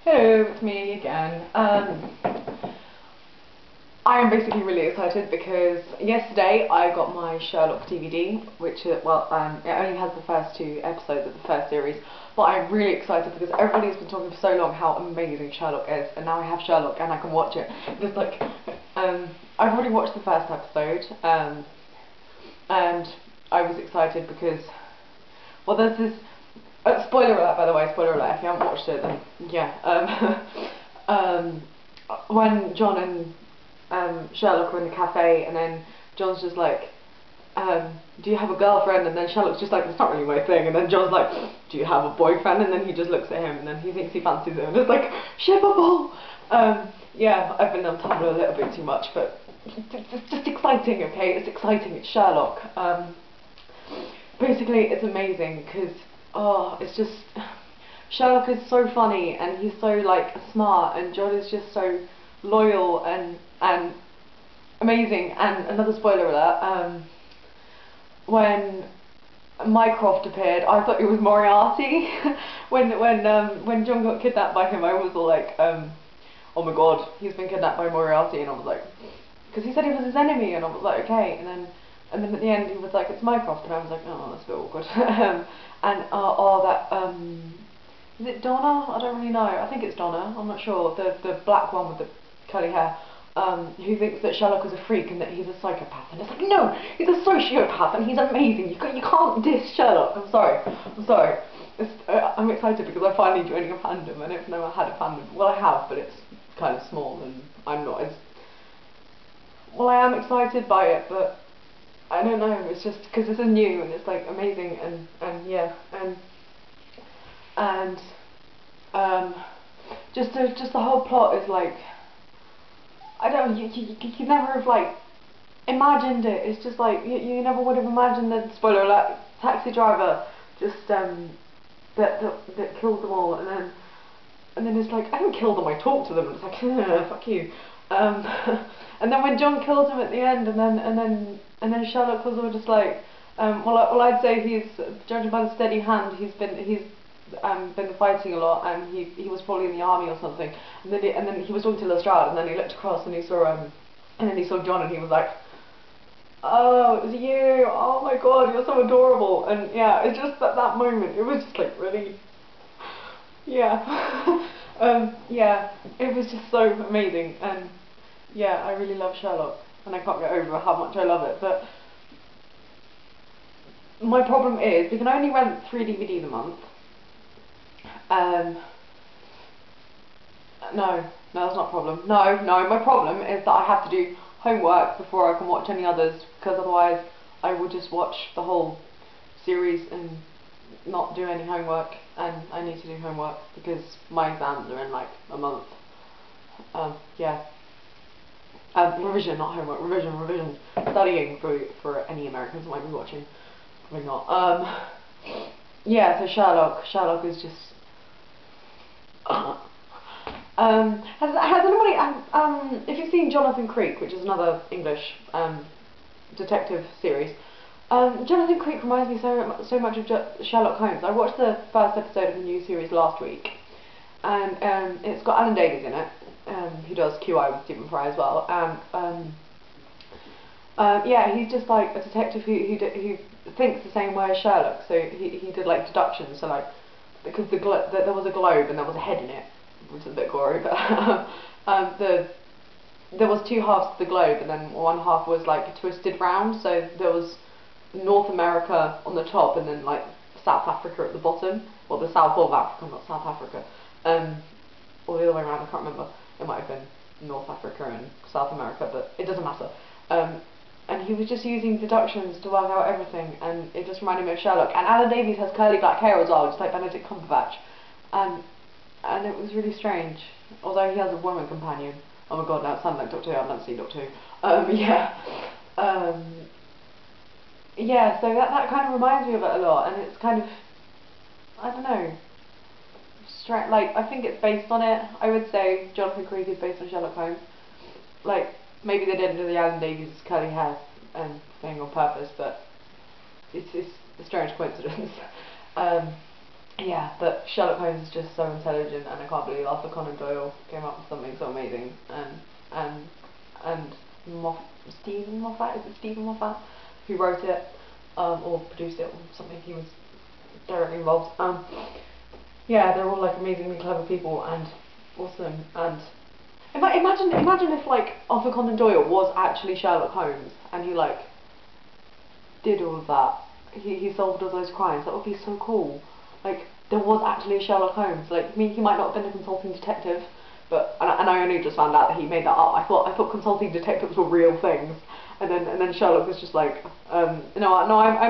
Hello, it's me again. I am basically really excited because yesterday I got my Sherlock DVD, which it only has the first 2 episodes of the first series, but I'm really excited because everybody's been talking for so long how amazing Sherlock is, and now I have Sherlock and I can watch it. There's like, I've already watched the first episode, and I was excited because, well, there's this. Spoiler alert, by the way, spoiler alert, if you haven't watched it, then yeah. When John and Sherlock are in the cafe, and then John's just like, do you have a girlfriend? And then Sherlock's just like, that's not really my thing. And then John's like, do you have a boyfriend? And then he just looks at him, and then he thinks he fancies him, and it's like, shippable! Yeah, I've been on Tumblr a little bit too much, but it's just exciting, okay? It's exciting, it's Sherlock. Basically, it's amazing, because it's just, Sherlock is so funny, and he's so like smart, and John is just so loyal and amazing. And another spoiler alert, when Mycroft appeared, I thought it was Moriarty. when John got kidnapped by him, I was all like, oh my god, he's been kidnapped by Moriarty, and I was like, because he said he was his enemy, and I was like, okay, and then at the end he was like, it's Mycroft, and I was like, oh, that's a bit awkward. Is it Donna? I don't really know. I think it's Donna. I'm not sure. The black one with the curly hair, who thinks that Sherlock is a freak and that he's a psychopath. And it's like, no, he's a sociopath and he's amazing. You can't diss Sherlock. I'm sorry. I'm excited because I'm finally joining a fandom. I don't know I had a fandom. Well, I have, but it's kind of small and I'm not as... Well, I am excited by it, but I don't know, it's just because this is new and it's like amazing and yeah, and just the whole plot is like, I don't know, you never have like imagined it. It's just like you never would have imagined the spoiler alert taxi driver just that killed them all, and then it's like, I didn't kill them, I talked to them, and it's like, fuck you. And then when John kills him at the end, and then Sherlock was all just like, well, I'd say he's, judging by the steady hand, he's been fighting a lot, and he was probably in the army or something. And then he was talking to Lestrade, and then he looked across and he saw John, and he was like, oh, it was you! Oh my god, you're so adorable! And yeah, it's just that moment. It was just like really, yeah. Yeah, it was just so amazing, and yeah, I really love Sherlock, and I can't get over how much I love it. But my problem is, we can only rent 3 DVDs a month. No, that's not a problem. No, my problem is that I have to do homework before I can watch any others, because otherwise I will just watch the whole series and not do any homework, and I need to do homework because my exams are in like a month. Yeah. Revision, not homework, revision. Studying for any Americans who might be watching. Probably not. Yeah, so Sherlock is just... has anybody, if you've seen Jonathan Creek, which is another English detective series, Jonathan Creek reminds me so much of Sherlock Holmes. I watched the first episode of the new series last week, and it's got Alan Davies in it, who does QI with Stephen Fry as well. Yeah, he's just like a detective who thinks the same way as Sherlock. So he did like deductions. So like, because there was a globe and there was a head in it, which is a bit gory, but there was 2 halves to the globe, and then one half was like twisted round. So there was North America on the top, and then like South Africa at the bottom, or the South of Africa, not South Africa, or the other way around, I can't remember. It might have been North Africa and South America, but it doesn't matter. And he was just using deductions to work out everything, and it just reminded me of Sherlock. And Alan Davies has curly black hair as well, just like Benedict Cumberbatch, and it was really strange. Although he has a woman companion. Oh my god, now it sounds like Doctor Who. I've never seen Doctor Who. Yeah, so that kind of reminds me of it a lot, and it's kind of, I don't know, like, I think it's based on it. I would say Jonathan Creek is based on Sherlock Holmes. Like, maybe they didn't do the Alan Davies curly hair thing on purpose, but it's a strange coincidence. yeah, but Sherlock Holmes is just so intelligent, and I can't believe Arthur Conan Doyle came up with something so amazing. And and Stephen Moffat, is it Stephen Moffat, who wrote it, or produced it, or something? He was directly involved. Yeah, they're all like amazingly clever people and awesome. And imagine if like Arthur Conan Doyle was actually Sherlock Holmes, and he like did all of that. He solved all those crimes. That would be so cool. Like, there was actually a Sherlock Holmes. Like, I mean, he might not have been a consulting detective, but and I only just found out that he made that up. I thought consulting detectives were real things, and then Sherlock was just like, I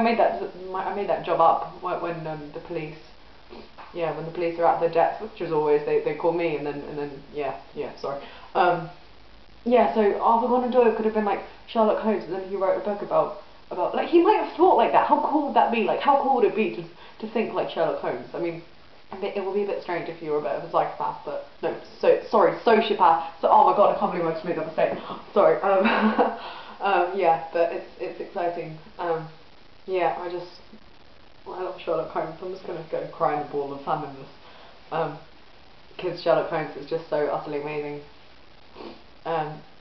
made that job up when the police. Yeah, when the police are at their depth, which is always they call me, and then sorry. Yeah, so Arthur Conan Doyle could have been like Sherlock Holmes, and then he wrote a book about like, he might have thought like that. How cool would that be? Like, how cool would it be to think like Sherlock Holmes? I mean, it would be a bit strange if you were a bit of a psychopath, but no, sociopath. So, oh my god, I can't believe I just made that mistake. Sorry. Yeah, but it's exciting. Yeah, I love Sherlock Holmes. I'm just gonna go cry in a ball of fun in this. Because Sherlock Holmes is just so utterly amazing.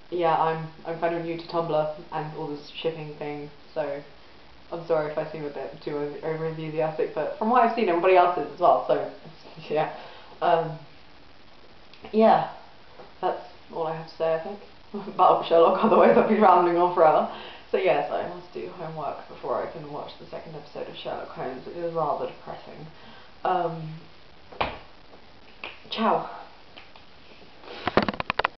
Yeah, I'm kind of new to Tumblr and all this shipping thing, so I'm sorry if I seem a bit too over enthusiastic, but from what I've seen, everybody else is as well. So yeah, yeah, that's all I have to say, I think, about Sherlock. Otherwise, I'll be rambling on forever. So yes, I must do homework before I can watch the second episode of Sherlock Holmes. It is rather depressing. Ciao.